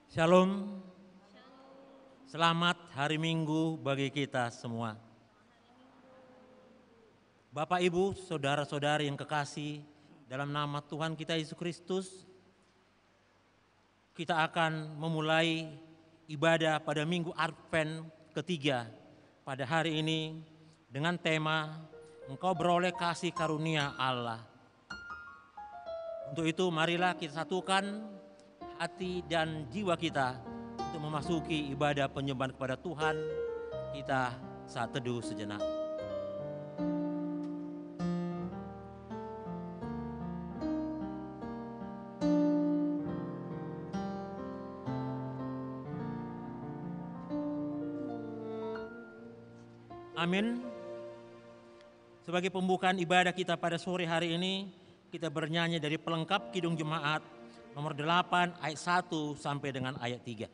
Shalom, selamat hari Minggu bagi kita semua. Bapak, Ibu, saudara-saudari yang kekasih, dalam nama Tuhan kita Yesus Kristus, kita akan memulai ibadah pada Minggu Advent ketiga pada hari ini dengan tema Engkau beroleh kasih karunia Allah. Untuk itu marilah kita satukan hati dan jiwa kita untuk memasuki ibadah penyembahan kepada Tuhan. Kita saat teduh sejenak. Amin. Sebagai pembukaan ibadah kita pada sore hari ini, kita bernyanyi dari pelengkap Kidung Jemaat nomor 8 ayat 1 sampai dengan ayat 3.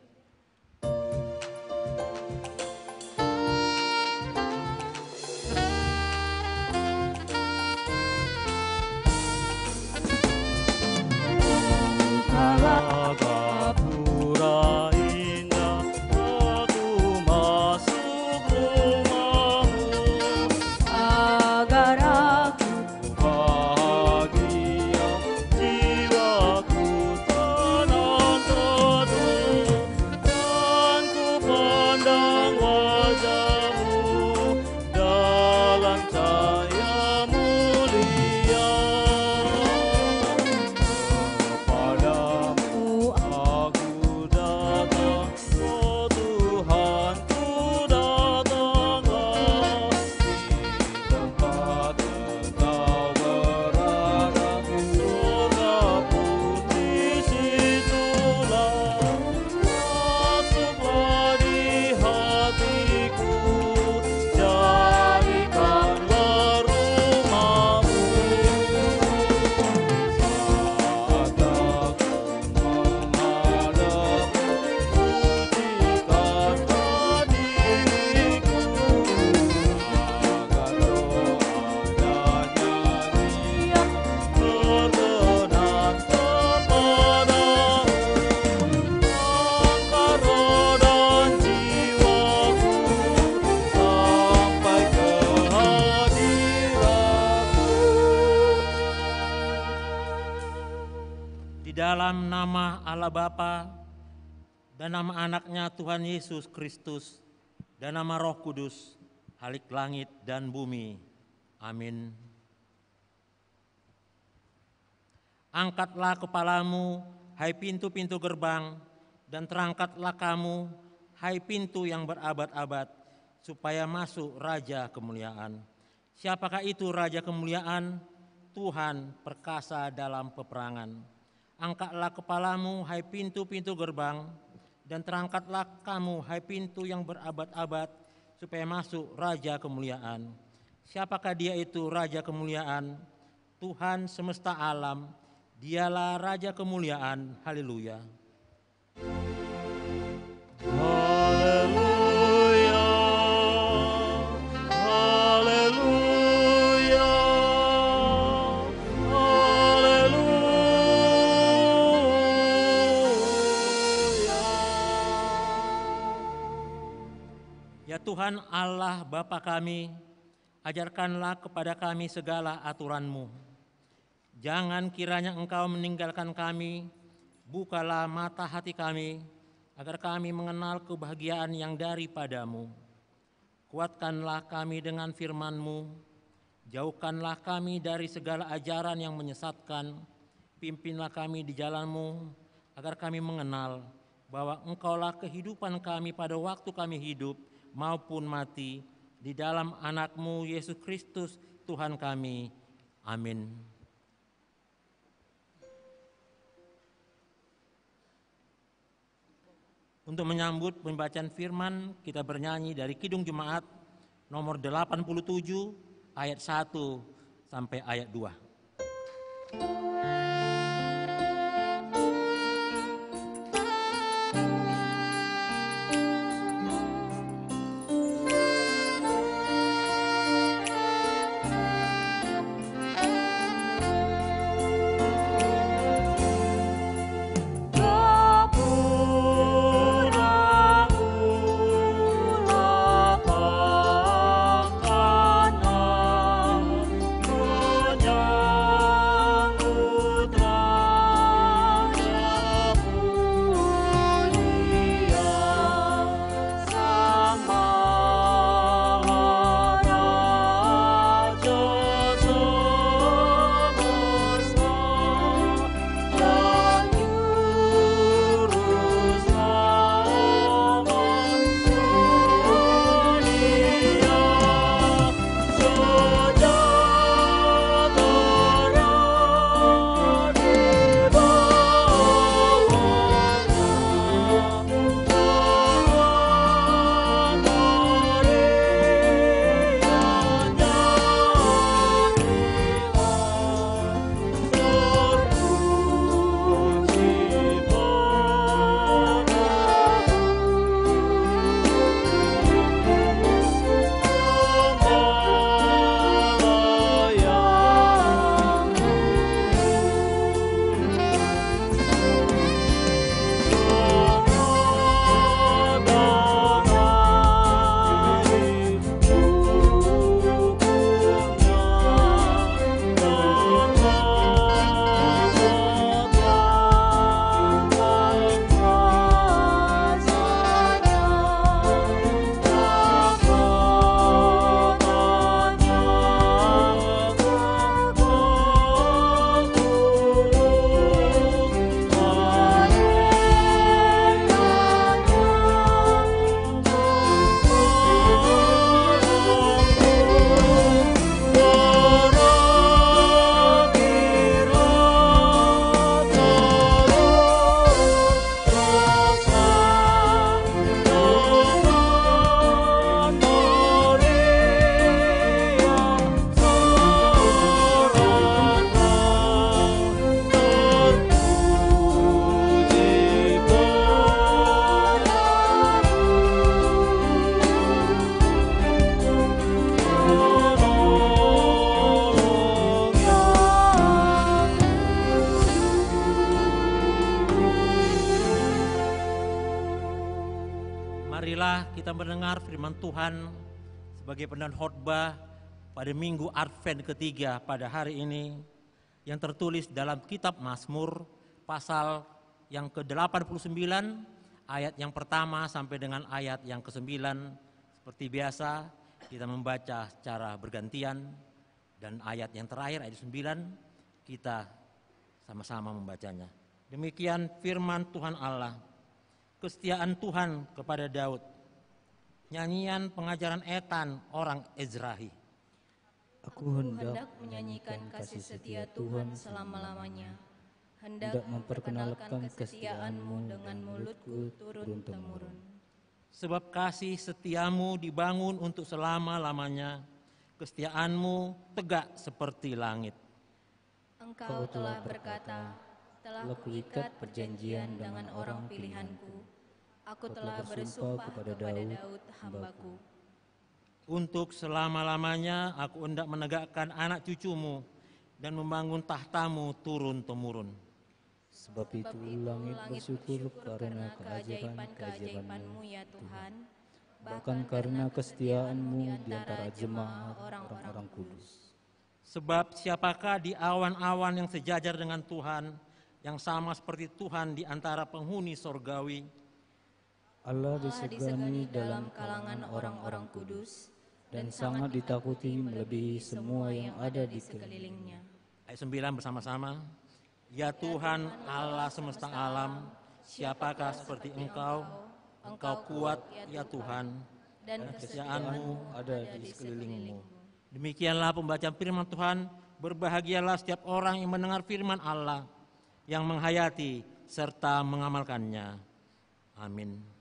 Dalam nama Allah Bapa dan nama anaknya Tuhan Yesus Kristus dan nama Roh Kudus, Halik langit dan bumi. Amin. Angkatlah kepalamu, hai pintu-pintu gerbang, dan terangkatlah kamu, hai pintu yang berabad-abad, supaya masuk Raja Kemuliaan. Siapakah itu Raja Kemuliaan? Tuhan perkasa dalam peperangan. Angkatlah kepalamu, hai pintu-pintu gerbang, dan terangkatlah kamu, hai pintu yang berabad-abad, supaya masuk Raja Kemuliaan. Siapakah dia itu Raja Kemuliaan? Tuhan semesta alam, dialah Raja Kemuliaan. Haleluya. Ya Tuhan Allah Bapa kami, ajarkanlah kepada kami segala aturan-Mu. Jangan kiranya Engkau meninggalkan kami, bukalah mata hati kami, agar kami mengenal kebahagiaan yang daripadamu. Kuatkanlah kami dengan firman-Mu, jauhkanlah kami dari segala ajaran yang menyesatkan, pimpinlah kami di jalan-Mu, agar kami mengenal bahwa Engkaulah kehidupan kami pada waktu kami hidup maupun mati, di dalam anak-Mu Yesus Kristus Tuhan kami. Amin. Untuk menyambut pembacaan firman, kita bernyanyi dari Kidung Jemaat nomor 87 ayat 1 sampai ayat 2. kita mendengar firman Tuhan sebagai pendengar khotbah pada minggu Advent ketiga pada hari ini yang tertulis dalam kitab Mazmur pasal yang ke-89 ayat yang pertama sampai dengan ayat yang ke-9. Seperti biasa kita membaca secara bergantian dan ayat yang terakhir ayat 9 kita sama-sama membacanya. Demikian firman Tuhan Allah. Kesetiaan Tuhan kepada Daud. Nyanyian pengajaran Etan orang Ezrahi. Aku hendak menyanyikan kasih setia Tuhan selama-lamanya. Hendak memperkenalkan kesetiaan-Mu dengan mulutku turun-temurun. Sebab kasih setiamu dibangun untuk selama-lamanya. Kesetiaan-Mu tegak seperti langit. Engkau telah berkata, telah kuikat perjanjian dengan orang pilihanku. Aku telah bersumpah kepada Daud, hamba-Ku. Untuk selama-lamanya aku hendak menegakkan anak cucumu dan membangun tahtamu turun-temurun. Sebab itu langit bersyukur karena keajaiban-keajaiban-Mu ya Tuhan, bahkan karena kesetiaan-Mu di antara jemaat orang-orang kudus. Sebab siapakah di awan-awan yang sejajar dengan Tuhan, yang sama seperti Tuhan di antara penghuni sorgawi? Allah disegani dalam kalangan orang-orang kudus dan sangat ditakuti melebihi semua yang ada di sekelilingnya. Ayat 9 bersama-sama. Ya Tuhan Allah semesta alam, siapakah seperti Engkau? Engkau kuat ya Tuhan, dan kesetiaan-Mu ada di sekelilingmu. Demikianlah pembacaan firman Tuhan. Berbahagialah setiap orang yang mendengar firman Allah, yang menghayati serta mengamalkannya. Amin.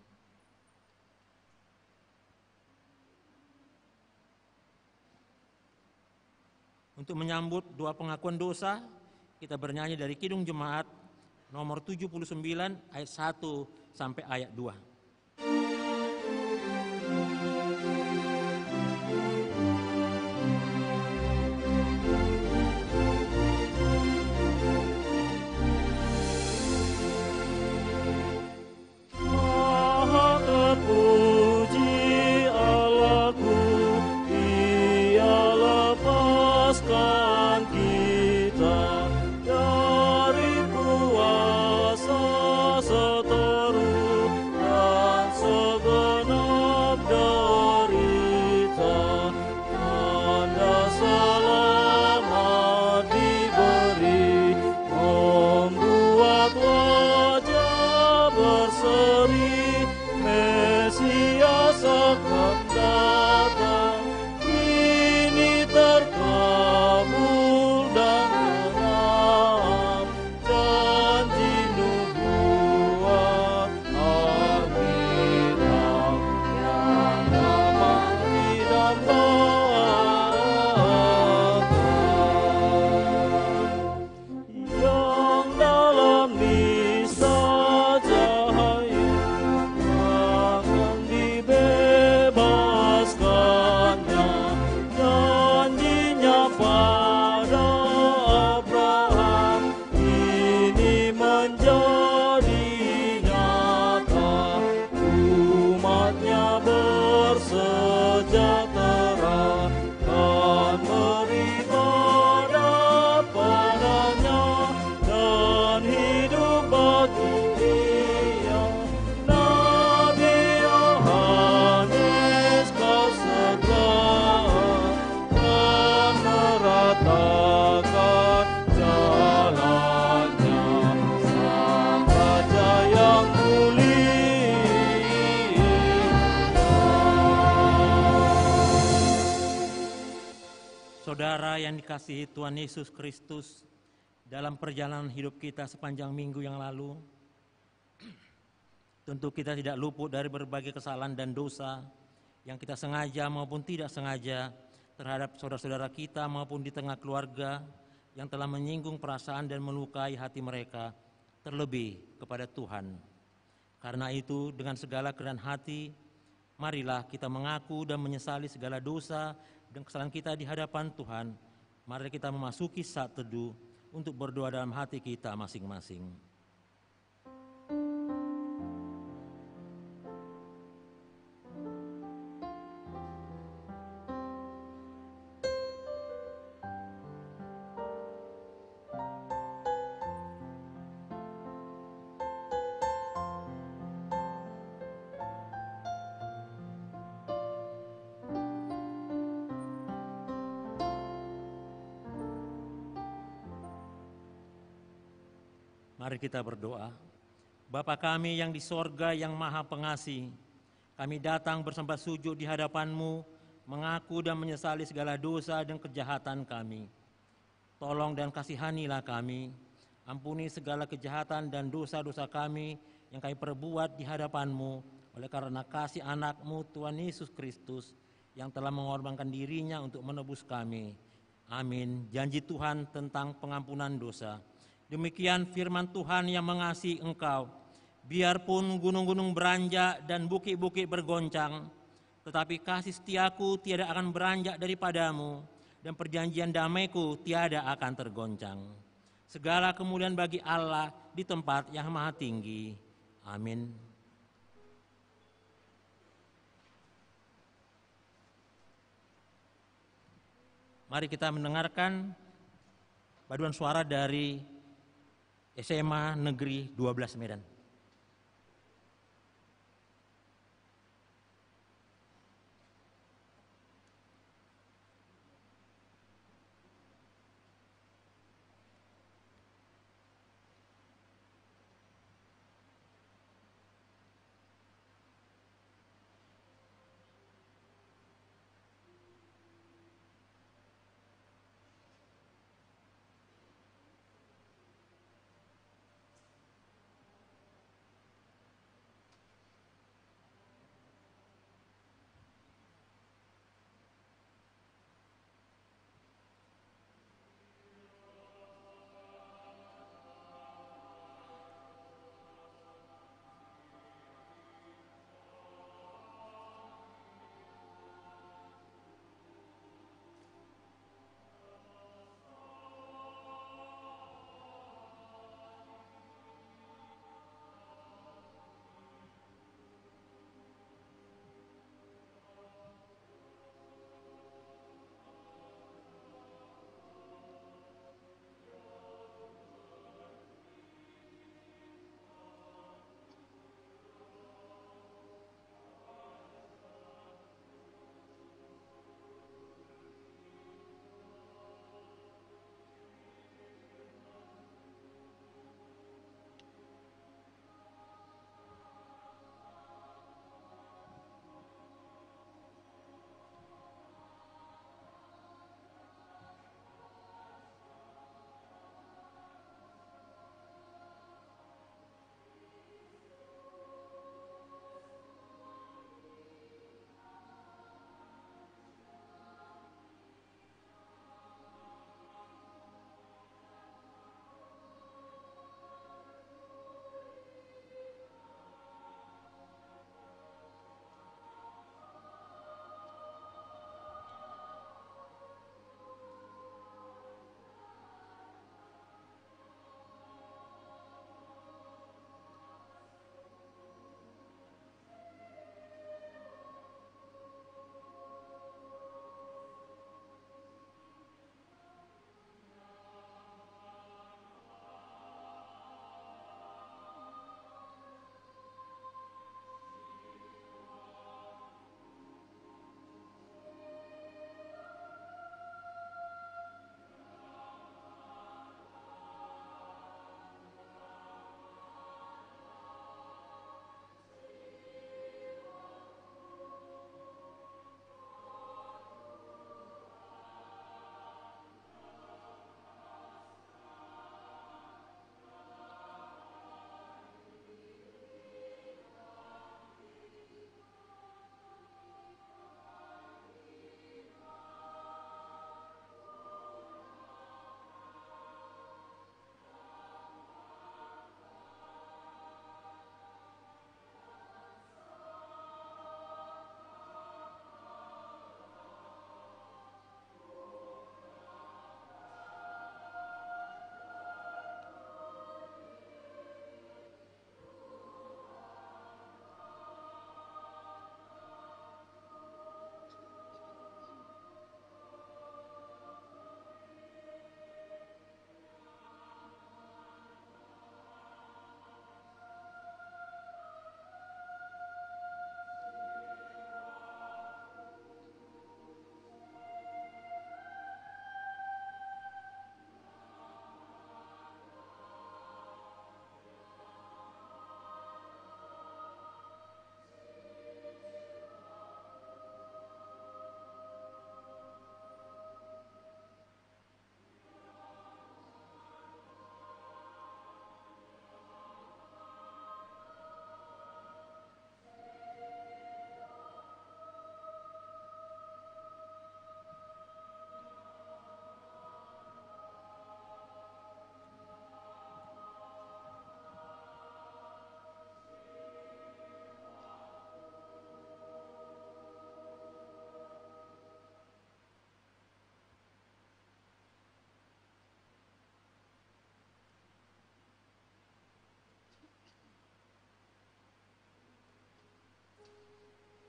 Untuk menyambut doa pengakuan dosa, kita bernyanyi dari Kidung Jemaat nomor 79 ayat 1 sampai ayat 2. Saudara yang dikasihi Tuhan Yesus Kristus, dalam perjalanan hidup kita sepanjang minggu yang lalu, tentu kita tidak luput dari berbagai kesalahan dan dosa yang kita sengaja maupun tidak sengaja terhadap saudara-saudara kita maupun di tengah keluarga yang telah menyinggung perasaan dan melukai hati mereka, terlebih kepada Tuhan. Karena itu, dengan segala kerendahan hati, marilah kita mengaku dan menyesali segala dosa dan kesalahan kita di hadapan Tuhan. Mari kita memasuki saat teduh untuk berdoa dalam hati kita masing-masing. Mari kita berdoa. Bapa kami yang di sorga yang maha pengasih, kami datang bersembah sujud di hadapan-Mu, mengaku dan menyesali segala dosa dan kejahatan kami. Tolong dan kasihanilah kami, ampuni segala kejahatan dan dosa-dosa kami yang kami perbuat di hadapan-Mu, oleh karena kasih anak-Mu Tuhan Yesus Kristus yang telah mengorbankan dirinya untuk menebus kami. Amin. Janji Tuhan tentang pengampunan dosa. Demikian firman Tuhan yang mengasihi engkau. Biarpun gunung-gunung beranjak dan bukit-bukit bergoncang, tetapi kasih setiaku tiada akan beranjak daripadamu, dan perjanjian damaiku tiada akan tergoncang. Segala kemuliaan bagi Allah di tempat yang maha tinggi. Amin. Mari kita mendengarkan paduan suara dari SMA Negeri 12 Medan.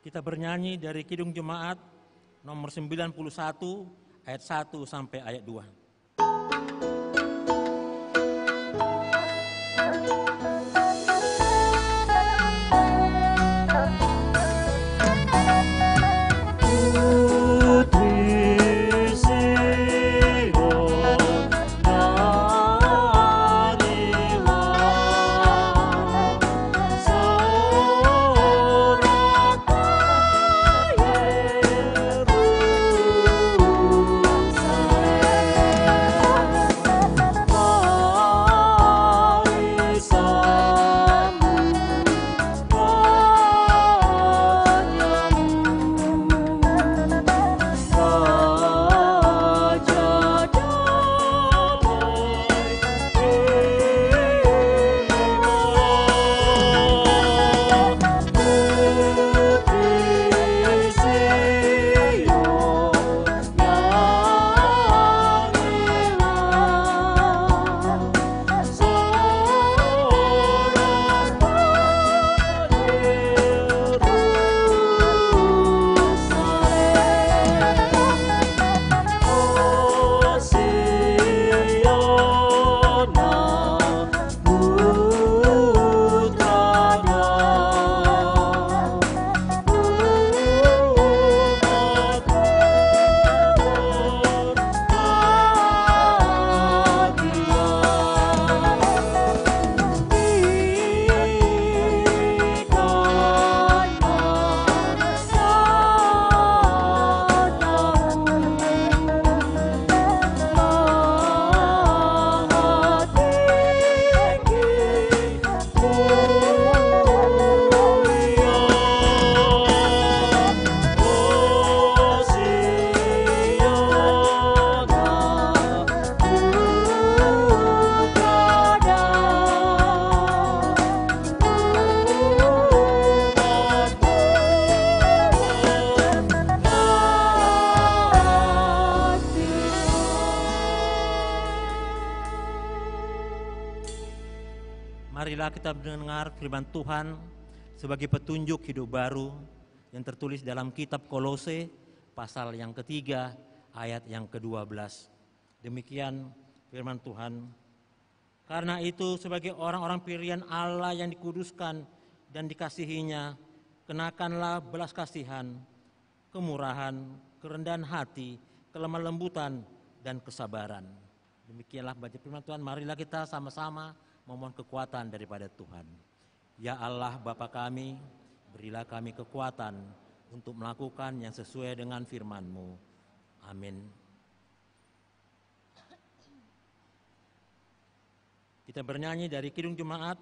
Kita bernyanyi dari Kidung Jemaat nomor 91 ayat 1 sampai ayat 2. Marilah kita mendengar firman Tuhan sebagai petunjuk hidup baru yang tertulis dalam kitab Kolose pasal yang ketiga ayat yang ke-12. Demikian firman Tuhan. Karena itu sebagai orang-orang pilihan Allah yang dikuduskan dan dikasihinya, kenakanlah belas kasihan, kemurahan, kerendahan hati, kelemah lembutan, dan kesabaran. Demikianlah baca firman Tuhan. Marilah kita sama-sama memohon kekuatan daripada Tuhan. Ya Allah Bapa kami, berilah kami kekuatan untuk melakukan yang sesuai dengan firman-Mu. Amin. Kita bernyanyi dari Kidung Jemaat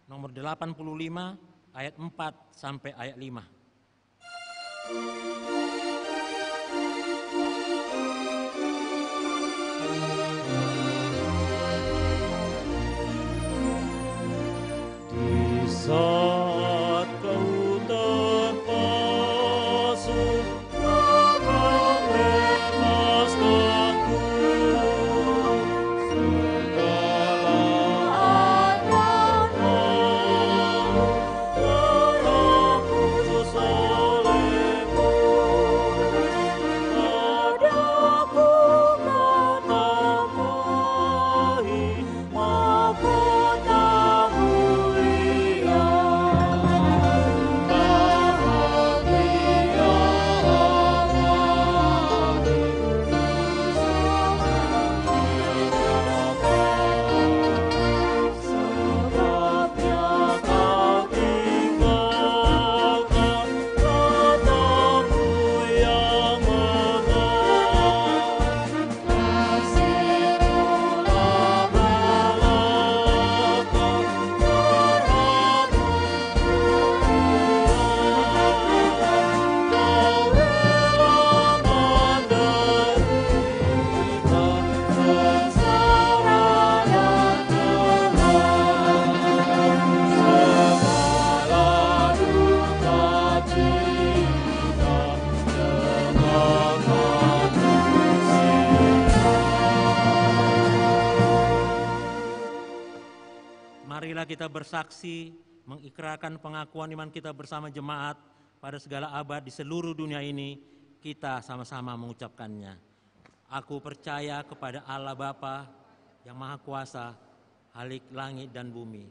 nomor 85 ayat 4 sampai ayat 5. Saat kau terpasung, Tuhan lepaskanku segala angan-angan, terhapus olehmu. Padaku kau tambahi mahkota mulia. Marilah kita bersaksi mengikrarkan pengakuan iman kita bersama jemaat pada segala abad di seluruh dunia ini, kita sama-sama mengucapkannya. Aku percaya kepada Allah Bapa yang Maha Kuasa, Khalik langit dan bumi.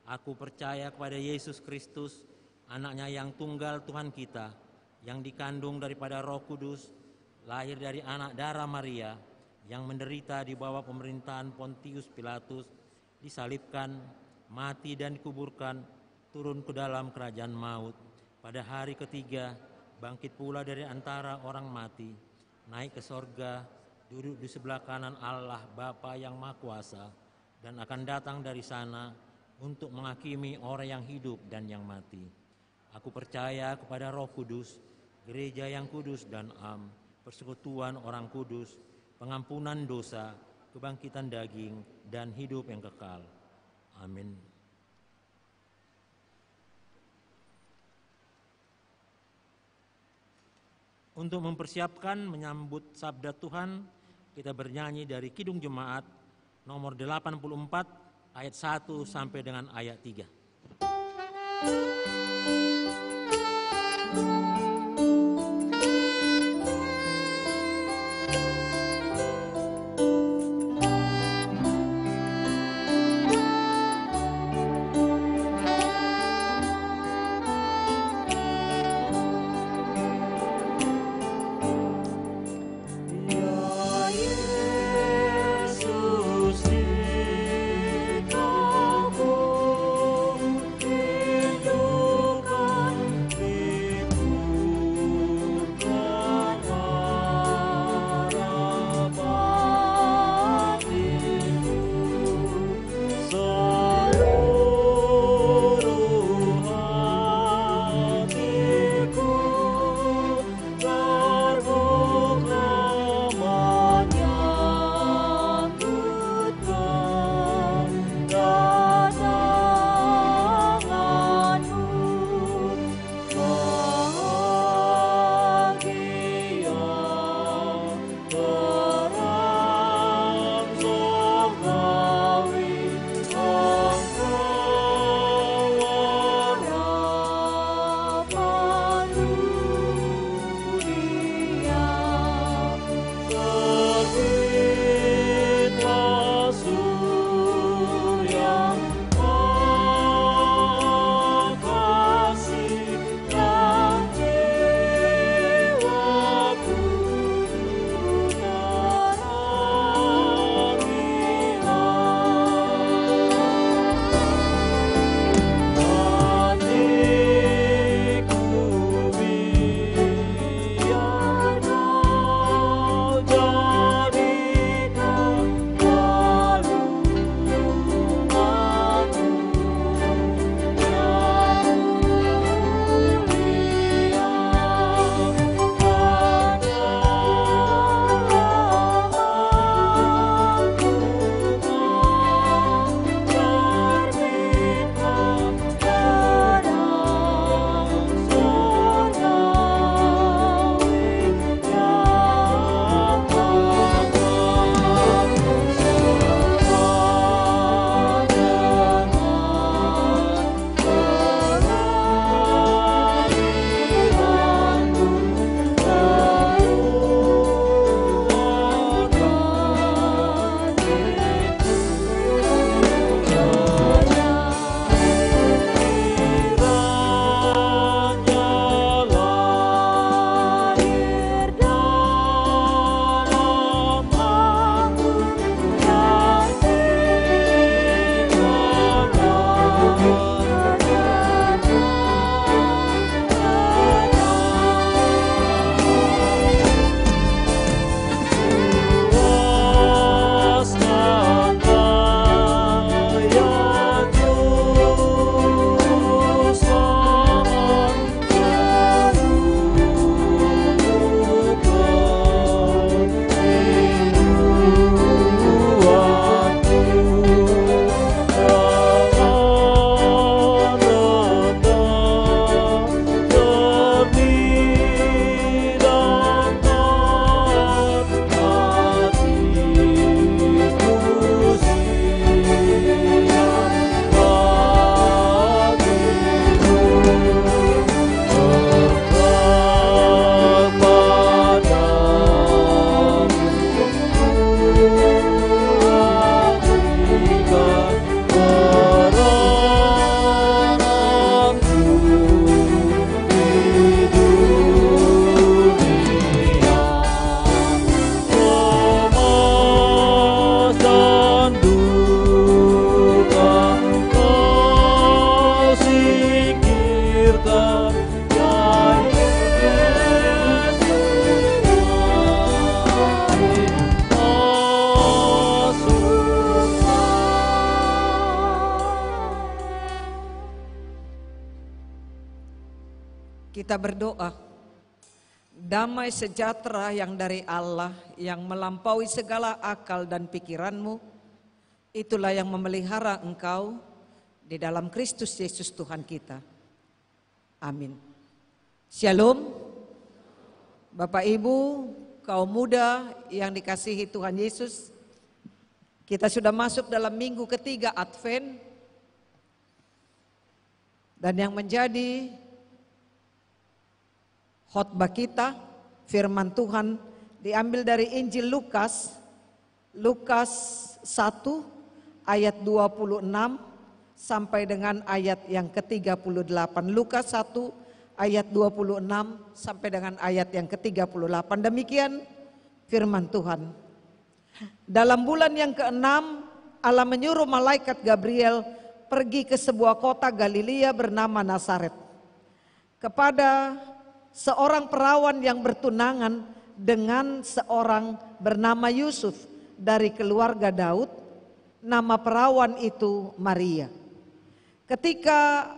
Aku percaya kepada Yesus Kristus, anaknya yang tunggal Tuhan kita, yang dikandung daripada Roh Kudus, lahir dari anak darah Maria, yang menderita di bawah pemerintahan Pontius Pilatus, disalibkan, mati dan dikuburkan, turun ke dalam kerajaan maut. Pada hari ketiga, bangkit pula dari antara orang mati, naik ke sorga, duduk di sebelah kanan Allah Bapa yang Maha Kuasa, dan akan datang dari sana untuk menghakimi orang yang hidup dan yang mati. Aku percaya kepada Roh Kudus, gereja yang kudus dan am, persekutuan orang kudus, pengampunan dosa, kebangkitan daging, dan hidup yang kekal. Amin. Untuk mempersiapkan menyambut sabda Tuhan, kita bernyanyi dari Kidung Jemaat nomor 84 ayat 1 sampai dengan ayat 3. Rindukan Kita berdoa, damai sejahtera yang dari Allah yang melampaui segala akal dan pikiranmu, itulah yang memelihara engkau di dalam Kristus Yesus Tuhan kita. Amin. Shalom. Bapak Ibu, kaum muda yang dikasihi Tuhan Yesus, kita sudah masuk dalam minggu ketiga Advent, dan yang menjadi khotbah kita, firman Tuhan diambil dari Injil Lukas 1 ayat 26 sampai dengan ayat yang ke-38. Lukas 1 ayat 26 sampai dengan ayat yang ke-38. Demikian firman Tuhan. Dalam bulan yang ke-6 Allah menyuruh malaikat Gabriel pergi ke sebuah kota Galilea bernama Nazaret, kepada seorang perawan yang bertunangan dengan seorang bernama Yusuf dari keluarga Daud. Nama perawan itu Maria. Ketika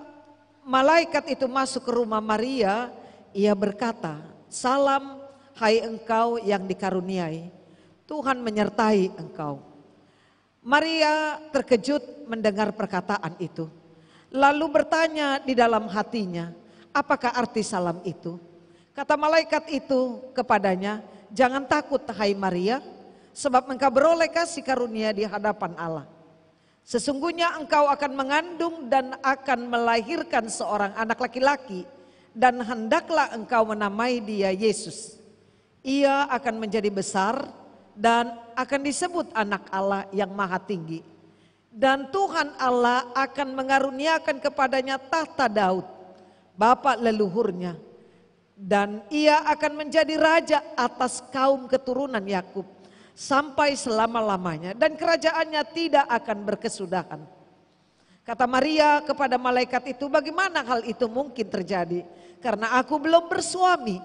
malaikat itu masuk ke rumah Maria, ia berkata, "Salam, hai engkau yang dikaruniai, Tuhan menyertai engkau." Maria terkejut mendengar perkataan itu, lalu bertanya di dalam hatinya, apakah arti salam itu? Kata malaikat itu kepadanya, "Jangan takut hai Maria, sebab engkau beroleh kasih karunia di hadapan Allah. Sesungguhnya engkau akan mengandung dan akan melahirkan seorang anak laki-laki, dan hendaklah engkau menamai dia Yesus. Ia akan menjadi besar dan akan disebut anak Allah yang maha tinggi. Dan Tuhan Allah akan mengaruniakan kepadanya tahta Daud, bapa leluhurnya. Dan ia akan menjadi raja atas kaum keturunan Yakub sampai selama-lamanya, dan kerajaannya tidak akan berkesudahan." Kata Maria kepada malaikat itu, "Bagaimana hal itu mungkin terjadi? Karena aku belum bersuami."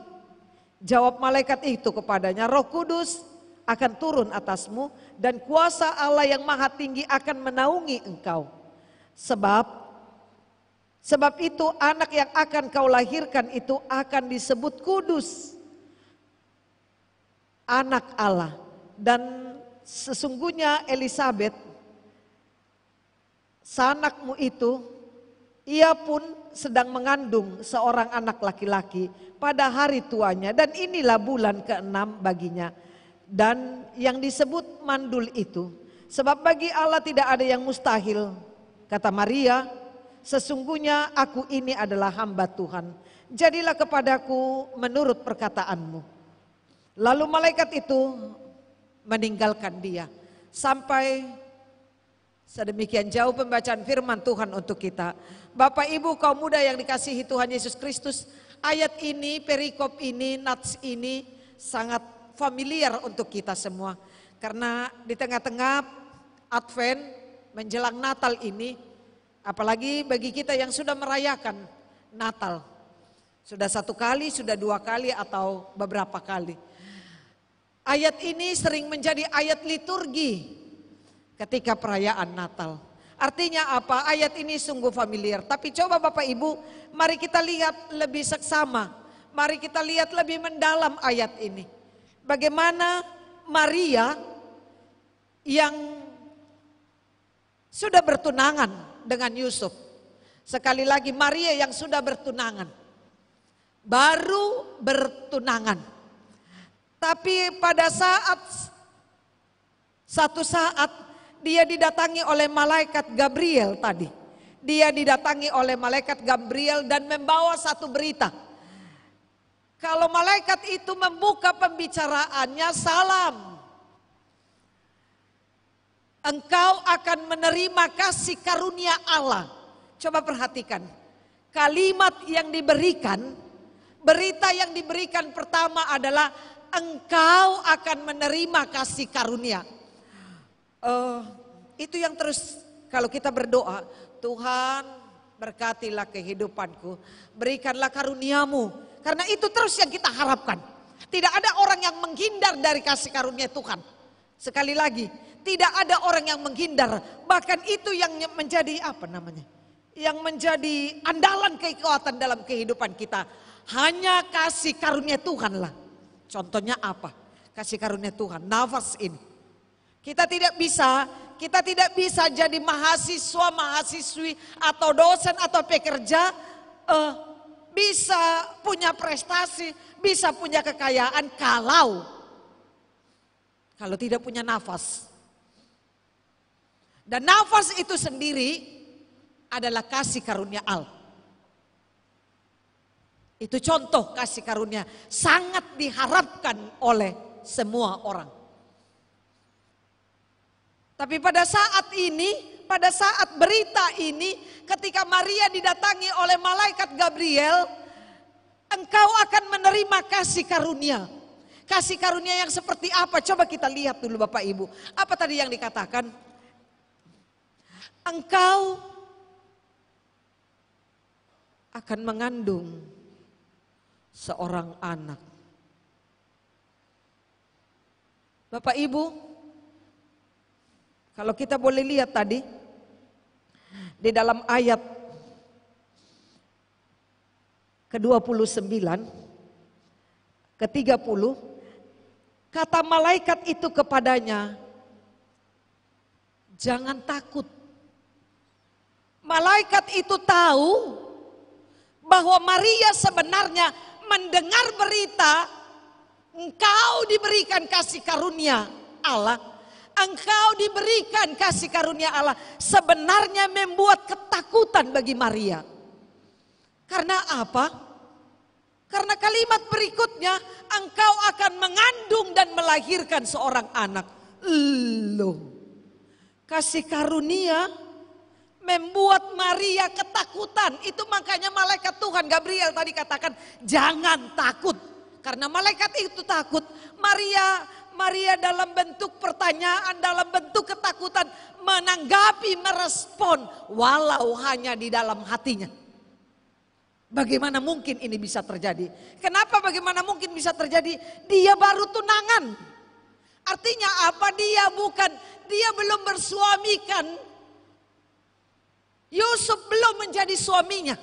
Jawab malaikat itu kepadanya, "Roh Kudus akan turun atasmu dan kuasa Allah yang maha tinggi akan menaungi engkau. Sebab itu anak yang akan kau lahirkan itu akan disebut kudus, anak Allah. Dan sesungguhnya Elisabet, sanakmu itu, ia pun sedang mengandung seorang anak laki-laki pada hari tuanya. Dan inilah bulan ke-6 baginya. Dan yang disebut mandul itu. Sebab bagi Allah tidak ada yang mustahil." Kata Maria, "Sesungguhnya aku ini adalah hamba Tuhan. Jadilah kepadaku menurut perkataanmu." Lalu malaikat itu meninggalkan dia. Sampai sedemikian jauh pembacaan firman Tuhan untuk kita. Bapak Ibu kaum muda yang dikasihi Tuhan Yesus Kristus, ayat ini, perikop ini, nats ini sangat familiar untuk kita semua. Karena di tengah-tengah Advent menjelang Natal ini, apalagi bagi kita yang sudah merayakan Natal. Sudah 1 kali, sudah 2 kali atau beberapa kali. Ayat ini sering menjadi ayat liturgi ketika perayaan Natal. Artinya apa? Ayat ini sungguh familiar. Tapi coba Bapak Ibu, mari kita lihat lebih seksama. Mari kita lihat lebih mendalam ayat ini. Bagaimana Maria yang sudah bertunangan dengan Yusuf. Sekali lagi, Maria yang sudah bertunangan, baru bertunangan. Tapi pada satu saat dia didatangi oleh malaikat Gabriel tadi. Dia didatangi oleh malaikat Gabriel dan membawa satu berita. Kalau malaikat itu membuka pembicaraannya, "Salam, engkau akan menerima kasih karunia Allah." Coba perhatikan, kalimat yang diberikan, berita yang diberikan pertama adalah engkau akan menerima kasih karunia. Itu yang terus kalau kita berdoa, "Tuhan, berkatilah kehidupanku, berikanlah karuniamu." Karena itu terus yang kita harapkan. Tidak ada orang yang menghindar dari kasih karunia Tuhan. Sekali lagi, tidak ada orang yang menghindar. Bahkan itu yang menjadi yang menjadi andalan kekuatan dalam kehidupan kita. Hanya kasih karunia Tuhan lah. Contohnya apa? Kasih karunia Tuhan, nafas ini. Kita tidak bisa jadi mahasiswa, mahasiswi atau dosen atau pekerja bisa punya prestasi, bisa punya kekayaan kalau tidak punya nafas. Dan nafas itu sendiri adalah kasih karunia Allah. Itu contoh kasih karunia, sangat diharapkan oleh semua orang. Tapi pada saat ini, pada saat berita ini, ketika Maria didatangi oleh malaikat Gabriel, engkau akan menerima kasih karunia. Kasih karunia yang seperti apa? Coba kita lihat dulu Bapak Ibu. Apa tadi yang dikatakan? Engkau akan mengandung seorang anak. Bapak Ibu, kalau kita boleh lihat tadi di dalam ayat ke-29, ke-30, kata malaikat itu kepadanya, jangan takut. Malaikat itu tahu bahwa Maria sebenarnya mendengar berita, engkau diberikan kasih karunia Allah, engkau diberikan kasih karunia Allah, sebenarnya membuat ketakutan bagi Maria. Karena apa? Karena kalimat berikutnya, engkau akan mengandung dan melahirkan seorang anak. Loh, kasih karunia membuat Maria ketakutan. Itu makanya malaikat Tuhan Gabriel tadi katakan jangan takut. Karena malaikat itu takut. Maria dalam bentuk pertanyaan, dalam bentuk ketakutan menanggapi, merespon walau hanya di dalam hatinya. Bagaimana mungkin ini bisa terjadi? Kenapa bagaimana mungkin bisa terjadi? Dia baru tunangan. Artinya apa? Dia belum bersuamikan. Yusuf belum menjadi suaminya.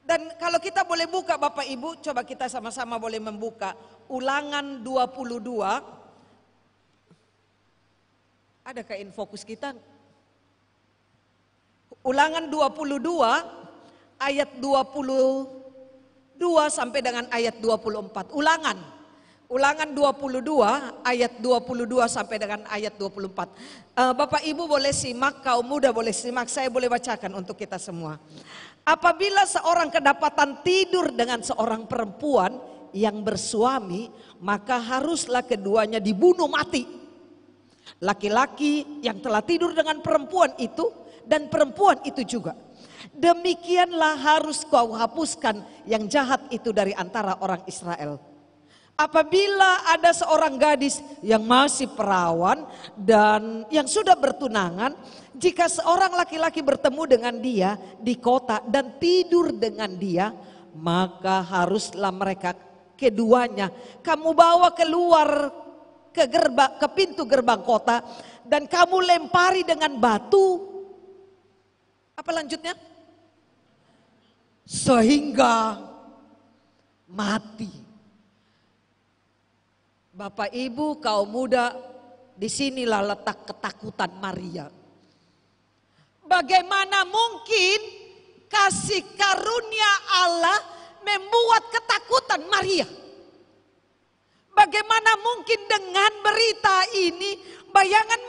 Dan kalau kita boleh buka Bapak Ibu, coba kita sama-sama boleh membuka Ulangan 22. Adakah infokus kita? Ulangan 22 ayat 22 sampai dengan ayat 24. Ulangan 22 ayat 22 sampai dengan ayat 24. Bapak Ibu boleh simak, kaum muda boleh simak, saya boleh bacakan untuk kita semua. Apabila seorang kedapatan tidur dengan seorang perempuan yang bersuami, maka haruslah keduanya dibunuh mati. Laki-laki yang telah tidur dengan perempuan itu dan perempuan itu juga. Demikianlah harus kau hapuskan yang jahat itu dari antara orang Israel. Apabila ada seorang gadis yang masih perawan dan yang sudah bertunangan, jika seorang laki-laki bertemu dengan dia di kota dan tidur dengan dia, maka haruslah mereka keduanya kamu bawa keluar ke pintu gerbang kota dan kamu lempari dengan batu. Apa lanjutnya? Sehingga mati. Bapak Ibu kaum muda, disinilah letak ketakutan Maria. Bagaimana mungkin kasih karunia Allah membuat ketakutan Maria? Bagaimana mungkin dengan berita ini, bayangan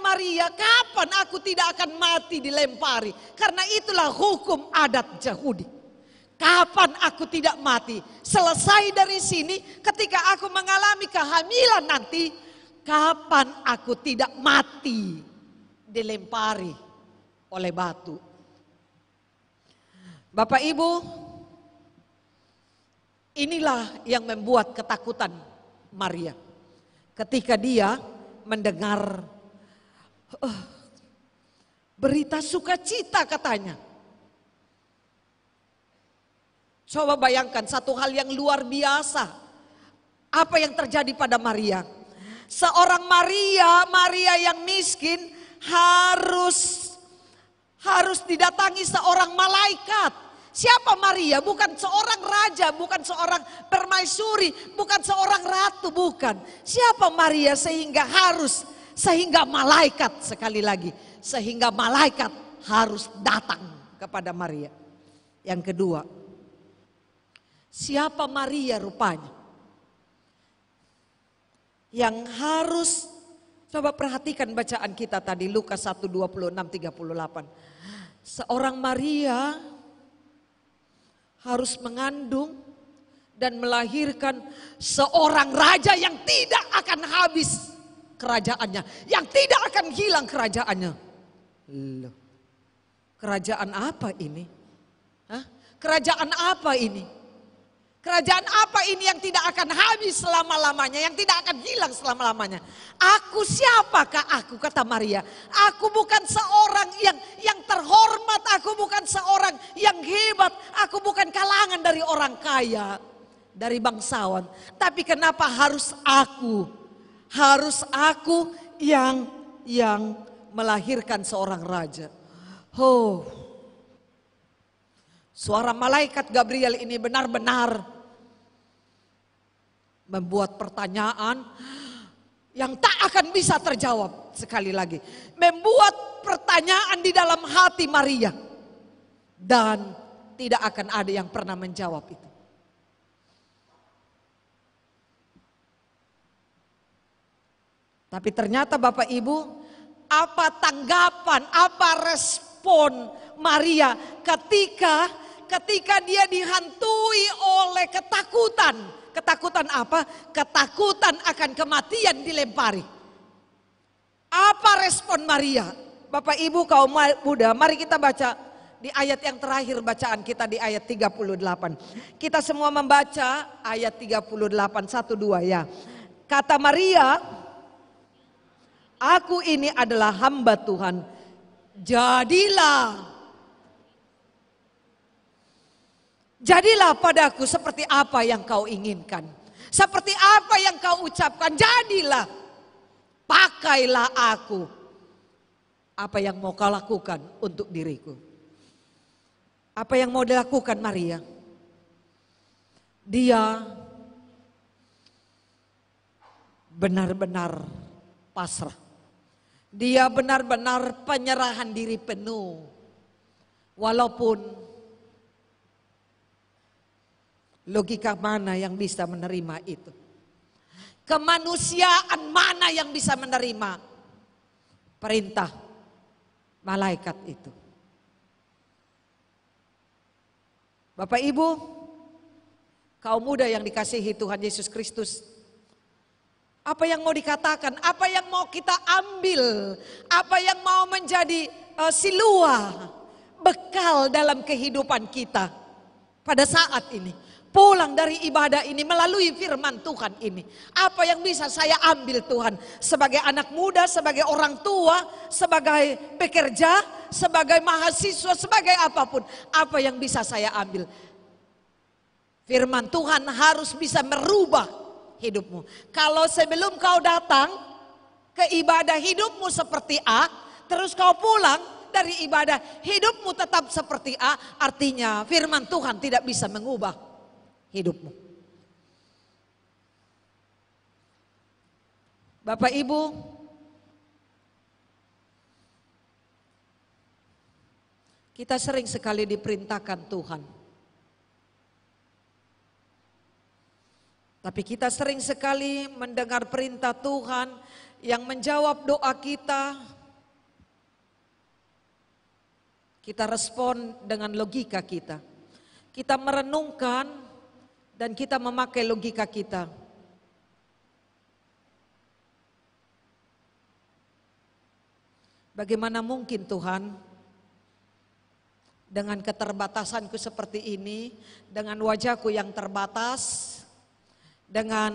Maria, kapan aku tidak akan mati dilempari? Karena itulah hukum adat Yahudi. Kapan aku tidak mati? Selesai dari sini, ketika aku mengalami kehamilan nanti, kapan aku tidak mati dilempari oleh batu? Bapak Ibu, inilah yang membuat ketakutan Maria. Ketika dia mendengar berita sukacita katanya. Coba bayangkan satu hal yang luar biasa. Apa yang terjadi pada Maria? Seorang Maria yang harus didatangi seorang malaikat. Siapa Maria? Bukan seorang raja, bukan seorang permaisuri, bukan seorang ratu, bukan. Siapa Maria sehingga malaikat, sekali lagi, sehingga malaikat harus datang kepada Maria. Yang kedua, siapa Maria rupanya? Yang harus, coba perhatikan bacaan kita tadi, Lukas 1:26-38. Seorang Maria harus mengandung dan melahirkan seorang raja yang tidak akan habis kerajaannya, yang tidak akan hilang kerajaannya. Loh, kerajaan apa ini? Hah? Kerajaan apa ini? Kerajaan apa ini yang tidak akan habis selama-lamanya, yang tidak akan hilang selama-lamanya? Aku siapakah aku, kata Maria. Aku bukan seorang yang terhormat, aku bukan seorang yang hebat, aku bukan kalangan dari orang kaya, dari bangsawan. Tapi kenapa harus aku? Harus aku yang melahirkan seorang raja. Oh, suara malaikat Gabriel ini benar-benar membuat pertanyaan yang tak akan bisa terjawab. Sekali lagi, membuat pertanyaan di dalam hati Maria, dan tidak akan ada yang pernah menjawab itu. Tapi ternyata Bapak Ibu, apa tanggapan, apa respon Maria ketika dia dihantui oleh ketakutan? Ketakutan apa? Ketakutan akan kematian dilempari. Apa respon Maria? Bapak Ibu kaum muda, mari kita baca di ayat yang terakhir bacaan kita di ayat 38. Kita semua membaca ayat 38, 1-2 ya. Kata Maria, aku ini adalah hamba Tuhan. Jadilah padaku seperti apa yang kau inginkan. Seperti apa yang kau ucapkan, jadilah. Pakailah aku. Apa yang mau kau lakukan untuk diriku. Apa yang mau dilakukan Maria? Dia benar-benar pasrah. Dia benar-benar penyerahan diri penuh. Walaupun logika mana yang bisa menerima itu? Kemanusiaan mana yang bisa menerima perintah malaikat itu? Bapak Ibu, kaum muda yang dikasihi Tuhan Yesus Kristus, apa yang mau dikatakan, apa yang mau kita ambil, apa yang mau menjadi siluah, bekal dalam kehidupan kita pada saat ini? Pulang dari ibadah ini melalui firman Tuhan ini. Apa yang bisa saya ambil Tuhan? Sebagai anak muda, sebagai orang tua, sebagai pekerja, sebagai mahasiswa, sebagai apapun. Apa yang bisa saya ambil? Firman Tuhan harus bisa merubah hidupmu. Kalau sebelum kau datang ke ibadah hidupmu seperti A, terus kau pulang dari ibadah hidupmu tetap seperti A, artinya firman Tuhan tidak bisa mengubah hidupmu. Bapak Ibu, kita sering sekali diperintahkan Tuhan. Tapi kita sering sekali mendengar perintah Tuhan yang menjawab doa kita. Kita respon dengan logika kita. Kita merenungkan dan kita memakai logika kita. Bagaimana mungkin Tuhan, dengan keterbatasanku seperti ini, dengan wajahku yang terbatas, dengan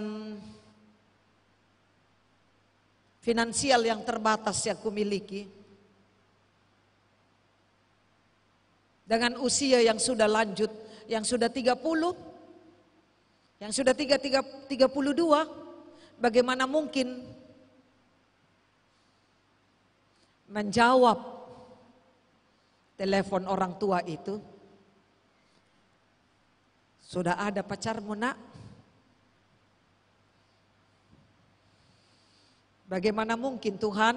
finansial yang terbatas yang kumiliki, dengan usia yang sudah lanjut, yang sudah 30, yang sudah 32, bagaimana mungkin menjawab telepon orang tua itu? Sudah ada pacarmu, nak? Bagaimana mungkin Tuhan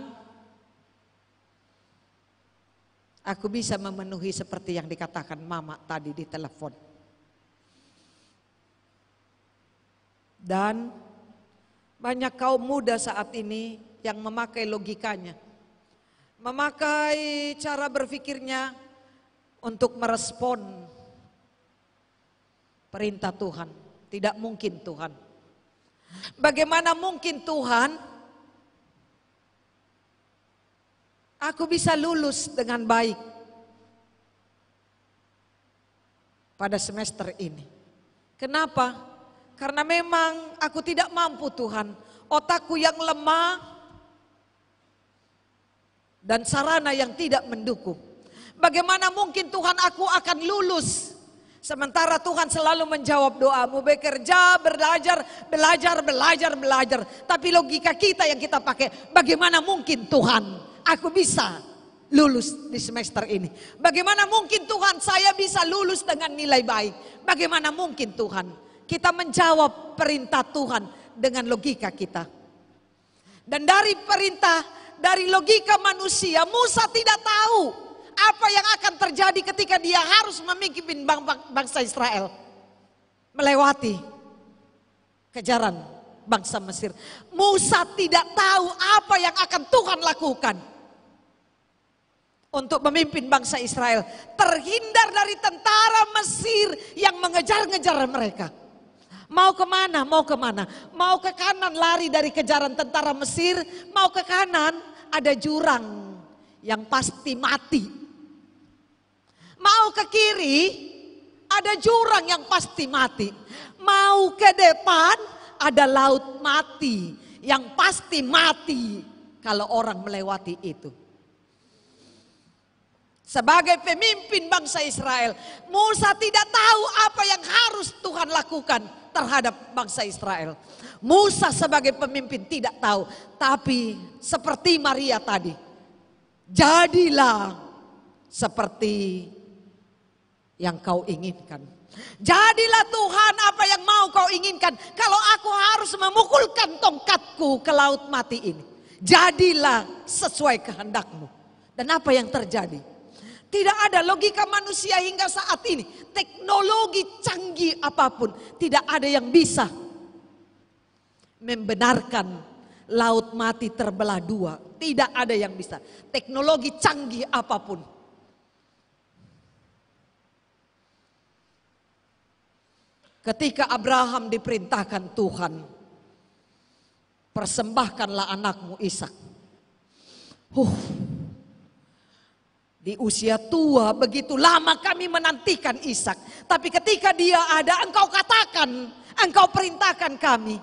aku bisa memenuhi seperti yang dikatakan mama tadi di telepon. Dan banyak kaum muda saat ini yang memakai logikanya, memakai cara berpikirnya untuk merespon perintah Tuhan. Tidak mungkin Tuhan. Bagaimana mungkin Tuhan aku bisa lulus dengan baik pada semester ini? Kenapa? Karena memang aku tidak mampu Tuhan. Otakku yang lemah dan sarana yang tidak mendukung. Bagaimana mungkin Tuhan aku akan lulus? Sementara Tuhan selalu menjawab doamu, bekerja, belajar. Tapi logika kita yang kita pakai, bagaimana mungkin Tuhan aku bisa lulus di semester ini? Bagaimana mungkin Tuhan saya bisa lulus dengan nilai baik? Bagaimana mungkin Tuhan? Kita menjawab perintah Tuhan dengan logika kita. Dan dari perintah, dari logika manusia, Musa tidak tahu apa yang akan terjadi ketika dia harus memimpin bangsa Israel melewati kejaran bangsa Mesir. Musa tidak tahu apa yang akan Tuhan lakukan untuk memimpin bangsa Israel terhindar dari tentara Mesir yang mengejar-ngejar mereka. Mau kemana? Mau kemana? Mau ke kanan lari dari kejaran tentara Mesir, mau ke kanan ada jurang yang pasti mati. Mau ke kiri ada jurang yang pasti mati. Mau ke depan ada laut mati yang pasti mati kalau orang melewati itu. Sebagai pemimpin bangsa Israel, Musa tidak tahu apa yang harus Tuhan lakukan terhadap bangsa Israel. Musa sebagai pemimpin tidak tahu. Tapi seperti Maria tadi, jadilah seperti yang kau inginkan. Jadilah Tuhan apa yang mau kau inginkan. Kalau aku harus memukulkan tongkatku ke laut mati ini, jadilah sesuai kehendakmu. Dan apa yang terjadi? Tidak ada logika manusia hingga saat ini. Teknologi canggih apapun, tidak ada yang bisa membenarkan laut mati terbelah dua. Tidak ada yang bisa. Teknologi canggih apapun. Ketika Abraham diperintahkan Tuhan, persembahkanlah anakmu Ishak. Di usia tua begitu lama kami menantikan Ishak. Tapi ketika dia ada, engkau katakan, engkau perintahkan kami,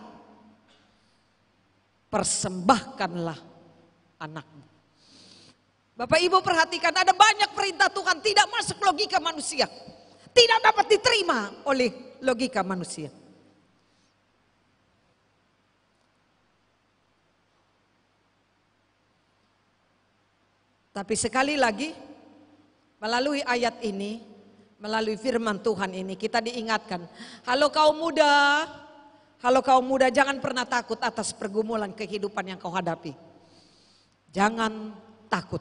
persembahkanlah anakmu. Bapak Ibu perhatikan, ada banyak perintah Tuhan tidak masuk logika manusia. Tidak dapat diterima oleh logika manusia. Tapi sekali lagi, melalui ayat ini, melalui firman Tuhan ini, kita diingatkan, halo kaum muda, jangan pernah takut atas pergumulan kehidupan yang kau hadapi. Jangan takut.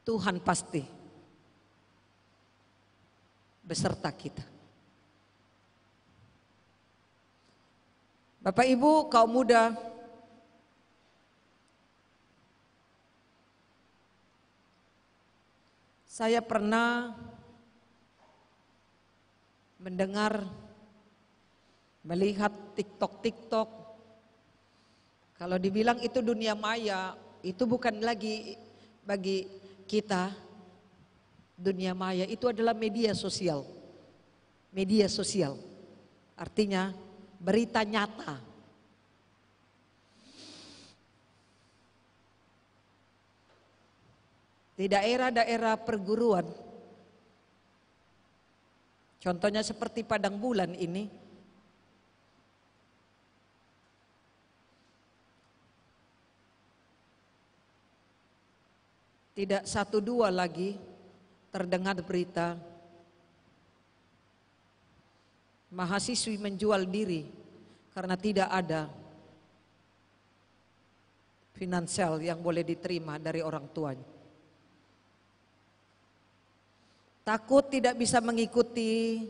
Tuhan pasti beserta kita. Bapak Ibu, kaum muda, saya pernah mendengar, melihat TikTok. Kalau dibilang itu dunia maya, itu bukan lagi bagi kita dunia maya, itu adalah media sosial. Media sosial artinya berita nyata. Di daerah-daerah perguruan, contohnya seperti Padang Bulan ini, Tidak 1-2 lagi terdengar berita mahasiswi menjual diri karena tidak ada finansial yang boleh diterima dari orang tuanya. Takut tidak bisa mengikuti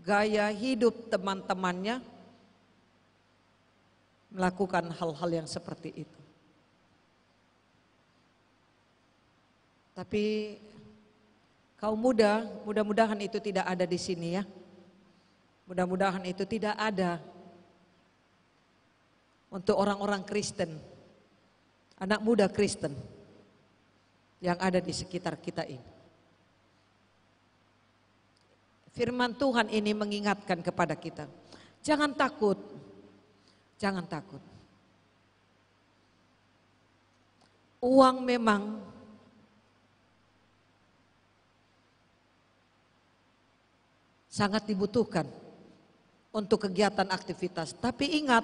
gaya hidup teman-temannya, melakukan hal-hal yang seperti itu. Tapi kaum muda, mudah-mudahan itu tidak ada di sini ya. Mudah-mudahan itu tidak ada untuk orang-orang Kristen, anak muda Kristen yang ada di sekitar kita ini. Firman Tuhan ini mengingatkan kepada kita, jangan takut, jangan takut. Uang memang sangat dibutuhkan untuk kegiatan aktivitas. Tapi ingat,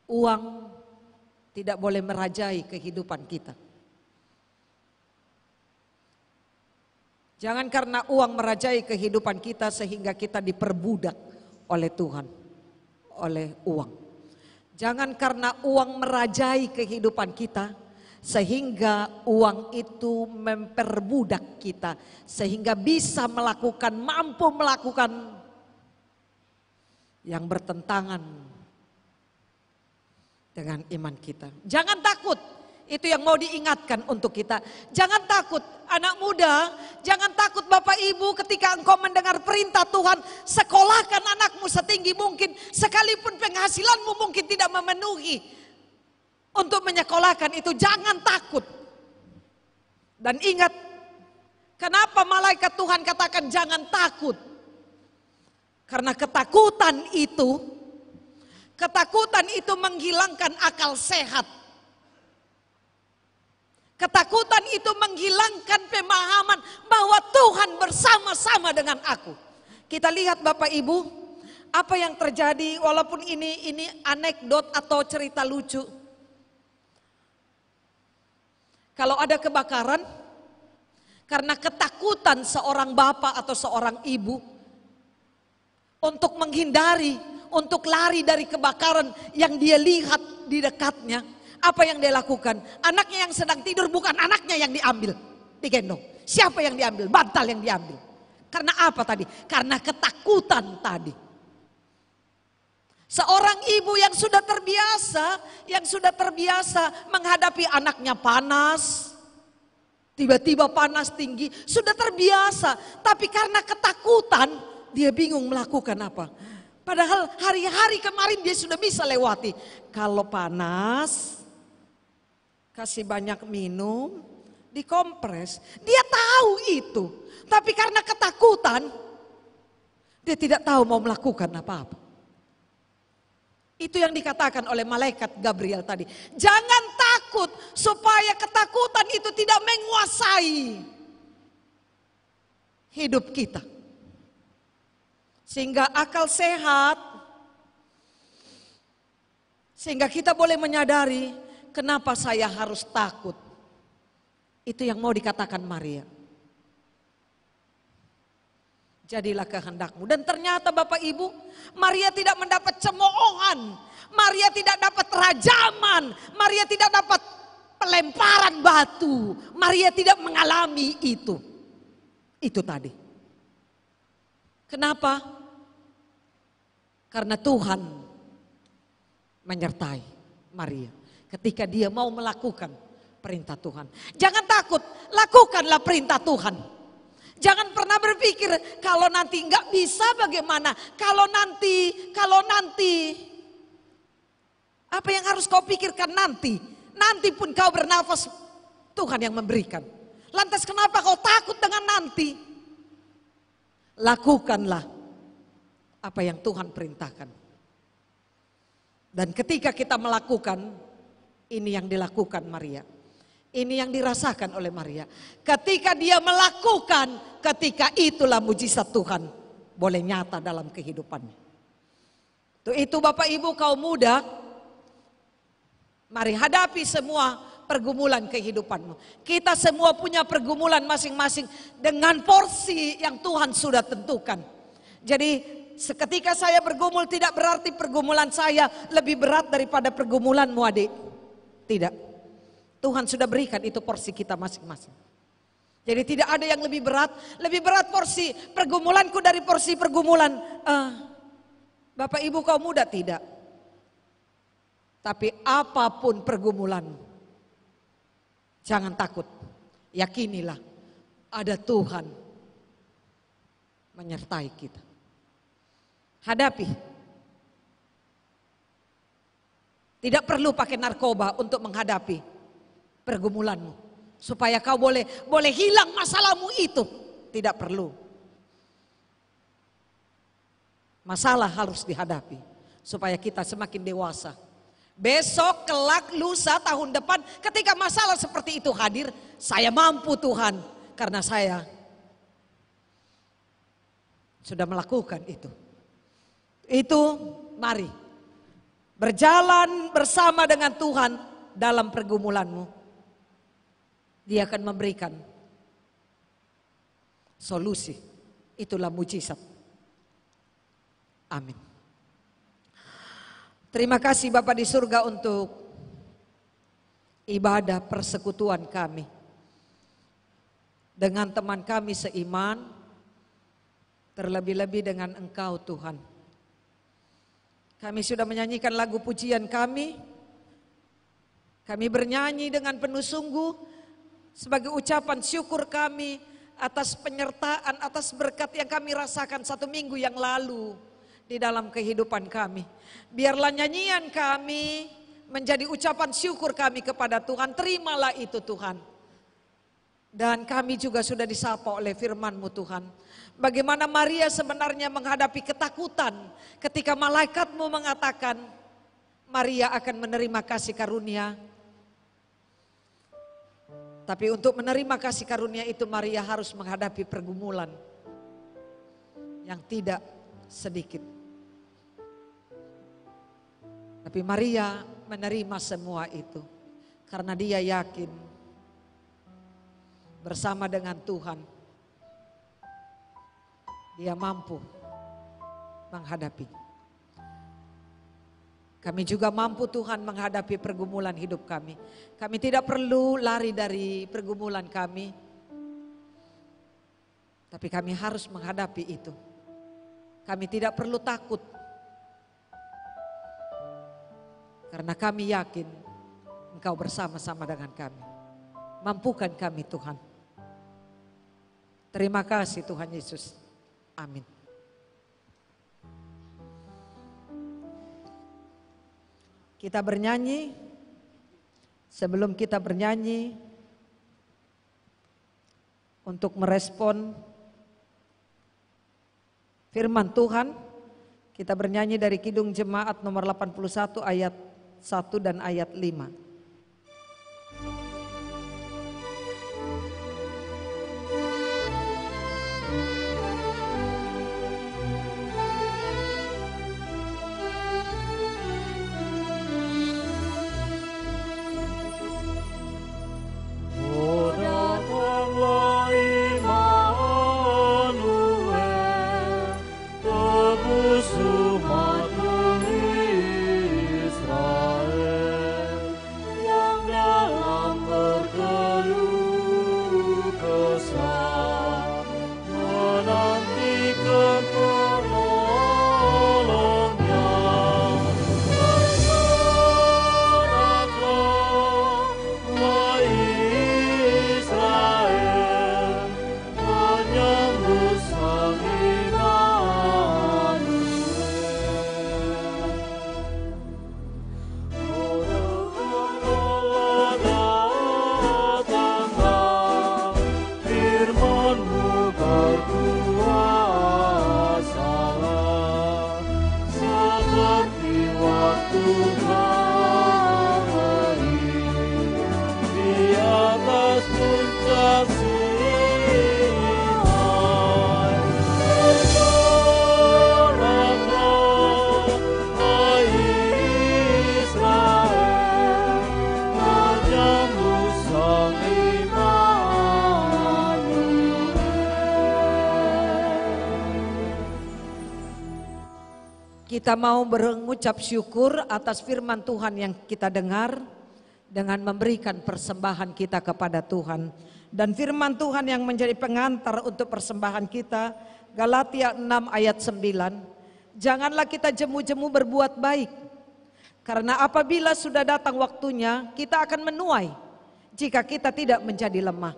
uang tidak boleh merajai kehidupan kita. Jangan karena uang merajai kehidupan kita sehingga kita diperbudak oleh Tuhan, oleh uang. Jangan karena uang merajai kehidupan kita sehingga uang itu memperbudak kita, sehingga bisa melakukan, mampu melakukan yang bertentangan dengan iman kita. Jangan takut, itu yang mau diingatkan untuk kita. Jangan takut anak muda, jangan takut Bapak Ibu ketika engkau mendengar perintah Tuhan, sekolahkan anakmu setinggi mungkin, sekalipun penghasilanmu mungkin tidak memenuhi untuk menyekolahkan itu, jangan takut. Dan ingat, kenapa malaikat Tuhan katakan jangan takut? Karena ketakutan itu menghilangkan akal sehat. Ketakutan itu menghilangkan pemahaman bahwa Tuhan bersama-sama dengan aku. Kita lihat Bapak Ibu, apa yang terjadi, walaupun ini anekdot atau cerita lucu. Kalau ada kebakaran, karena ketakutan seorang bapak atau seorang ibu untuk menghindari, untuk lari dari kebakaran yang dia lihat di dekatnya, apa yang dia lakukan? Anaknya yang sedang tidur bukan anaknya yang diambil, digendong. Siapa yang diambil? Bantal yang diambil. Karena apa tadi? Karena ketakutan tadi. Seorang ibu yang sudah terbiasa menghadapi anaknya panas, tiba-tiba panas tinggi, sudah terbiasa. Tapi karena ketakutan, dia bingung melakukan apa. Padahal hari-hari kemarin dia sudah bisa lewati. Kalau panas, kasih banyak minum, dikompres. Dia tahu itu. Tapi karena ketakutan, dia tidak tahu mau melakukan apa-apa. Itu yang dikatakan oleh malaikat Gabriel tadi. Jangan takut supaya ketakutan itu tidak menguasai hidup kita. Sehingga akal sehat, sehingga kita boleh menyadari kenapa saya harus takut. Itu yang mau dikatakan Maria. Jadilah kehendakmu. Dan ternyata Bapak Ibu, Maria tidak mendapat cemoohan. Maria tidak dapat rajaman. Maria tidak dapat pelemparan batu. Maria tidak mengalami itu. Itu tadi. Kenapa? Karena Tuhan menyertai Maria ketika dia mau melakukan perintah Tuhan. Jangan takut, lakukanlah perintah Tuhan. Jangan pernah berpikir kalau nanti nggak bisa bagaimana, kalau nanti. Apa yang harus kau pikirkan nanti? Nanti pun kau bernafas, Tuhan yang memberikan. Lantas kenapa kau takut dengan nanti? Lakukanlah apa yang Tuhan perintahkan. Dan ketika kita melakukan, ini yang dilakukan Maria. Ini yang dirasakan oleh Maria. Ketika dia melakukan, ketika itulah mujizat Tuhan boleh nyata dalam kehidupannya. Itu Bapak Ibu kaum muda, mari hadapi semua pergumulan kehidupanmu. Kita semua punya pergumulan masing-masing dengan porsi yang Tuhan sudah tentukan. Jadi seketika saya bergumul tidak berarti pergumulan saya lebih berat daripada pergumulanmu adik. Tidak. Tuhan sudah berikan itu porsi kita masing-masing. Jadi tidak ada yang lebih berat. Lebih berat porsi pergumulanku dari porsi pergumulan Bapak Ibu kaum muda, tidak. Tapi apapun pergumulanmu, jangan takut. Yakinilah ada Tuhan menyertai kita. Hadapi. Tidak perlu pakai narkoba untuk menghadapi pergumulanmu. Supaya kau boleh hilang masalahmu itu. Tidak perlu. Masalah harus dihadapi. Supaya kita semakin dewasa. Besok, kelak, lusa, tahun depan ketika masalah seperti itu hadir. Saya mampu Tuhan. Karena saya sudah melakukan itu. Itu mari. Berjalan bersama dengan Tuhan dalam pergumulanmu. Dia akan memberikan solusi. Itulah mujizat. Amin. Terima kasih Bapa di surga untuk ibadah persekutuan kami. Dengan teman kami seiman. Terlebih-lebih dengan Engkau Tuhan. Kami sudah menyanyikan lagu pujian kami. Kami bernyanyi dengan penuh sungguh sebagai ucapan syukur kami atas penyertaan, atas berkat yang kami rasakan 1 minggu yang lalu di dalam kehidupan kami. Biarlah nyanyian kami menjadi ucapan syukur kami kepada Tuhan. Terimalah itu Tuhan. Dan kami juga sudah disapa oleh firman-Mu Tuhan. Bagaimana Maria sebenarnya menghadapi ketakutan ketika malaikat-Mu mengatakan Maria akan menerima kasih karunia. Tapi untuk menerima kasih karunia itu Maria harus menghadapi pergumulan yang tidak sedikit. Tapi Maria menerima semua itu karena dia yakin bersama dengan Tuhan dia mampu menghadapi. Kami juga mampu Tuhan menghadapi pergumulan hidup kami. Kami tidak perlu lari dari pergumulan kami. Tapi kami harus menghadapi itu. Kami tidak perlu takut. Karena kami yakin Engkau bersama-sama dengan kami. Mampukan kami Tuhan. Terima kasih Tuhan Yesus. Amin. Kita bernyanyi. Sebelum kita bernyanyi, untuk merespon firman Tuhan, kita bernyanyi dari Kidung Jemaat nomor 81 ayat 1 dan ayat 5. Kita mau berucap syukur atas firman Tuhan yang kita dengar dengan memberikan persembahan kita kepada Tuhan. Dan firman Tuhan yang menjadi pengantar untuk persembahan kita, Galatia 6 ayat 9. Janganlah kita jemu-jemu berbuat baik, karena apabila sudah datang waktunya kita akan menuai jika kita tidak menjadi lemah.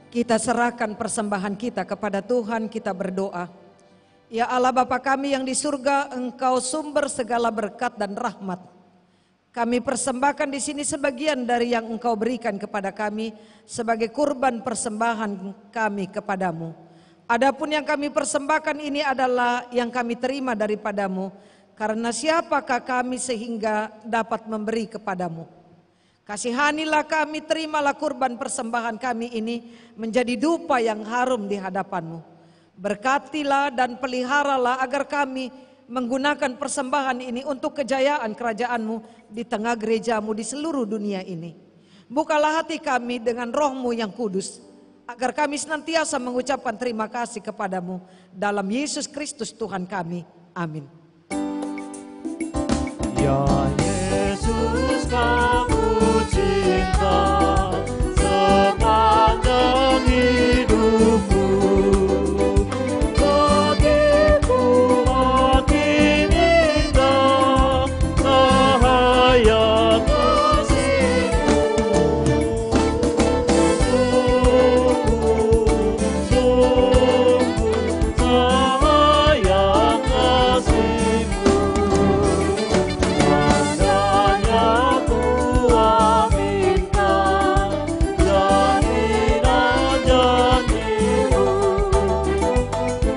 Kita serahkan persembahan kita kepada Tuhan, kita berdoa. Ya Allah Bapa kami yang di surga, Engkau sumber segala berkat dan rahmat. Kami persembahkan di sini sebagian dari yang Engkau berikan kepada kami sebagai kurban persembahan kami kepadamu. Adapun yang kami persembahkan ini adalah yang kami terima daripadamu, karena siapakah kami sehingga dapat memberi kepadamu. Kasihanilah kami, terimalah kurban persembahan kami ini menjadi dupa yang harum di hadapanmu. Berkatilah dan peliharalah agar kami menggunakan persembahan ini untuk kejayaan kerajaanmu di tengah gerejamu di seluruh dunia ini. Bukalah hati kami dengan rohmu yang kudus, agar kami senantiasa mengucapkan terima kasih kepadamu dalam Yesus Kristus Tuhan kami. Amin. Ya Yesus, Kamu cinta sepanjang hidupku. Bagiku makin indah cahaya kasih-Mu. Sungguh cahaya kasih-Mu. Tandanya ku aminkan jaminan-janji-Mu.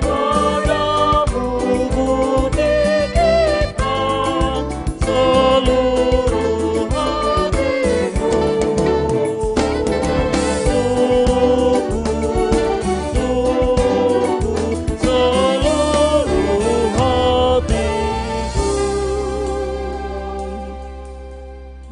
Padamu ku titipkan seluruh hatiku. Seluruh hatiku.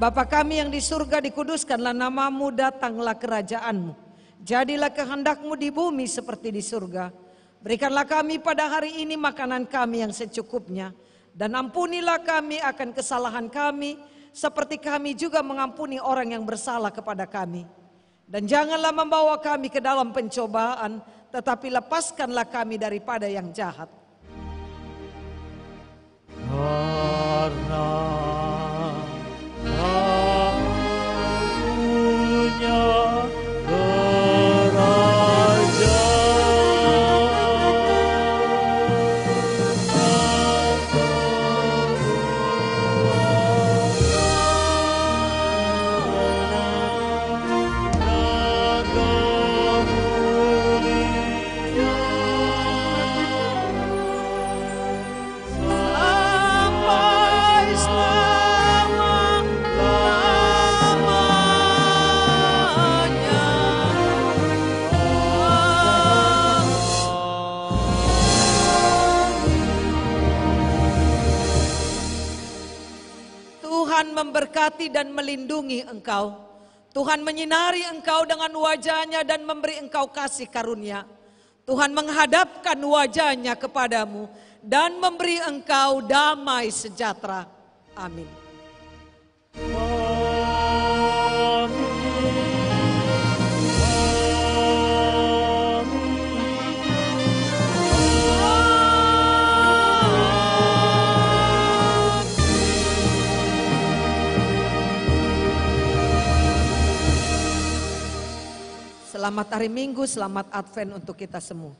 Bapa kami yang di surga, dikuduskanlah namamu, datanglah kerajaanmu. Jadilah kehendakmu di bumi seperti di surga. Berikanlah kami pada hari ini makanan kami yang secukupnya. Dan ampunilah kami akan kesalahan kami, seperti kami juga mengampuni orang yang bersalah kepada kami. Dan janganlah membawa kami ke dalam pencobaan, tetapi lepaskanlah kami daripada yang jahat. Karena punya Tuhan memberkati dan melindungi engkau. Tuhan menyinari engkau dengan wajah-Nya dan memberi engkau kasih karunia. Tuhan menghadapkan wajah-Nya kepadamu dan memberi engkau damai sejahtera. Amin. Selamat hari Minggu, selamat Advent untuk kita semua.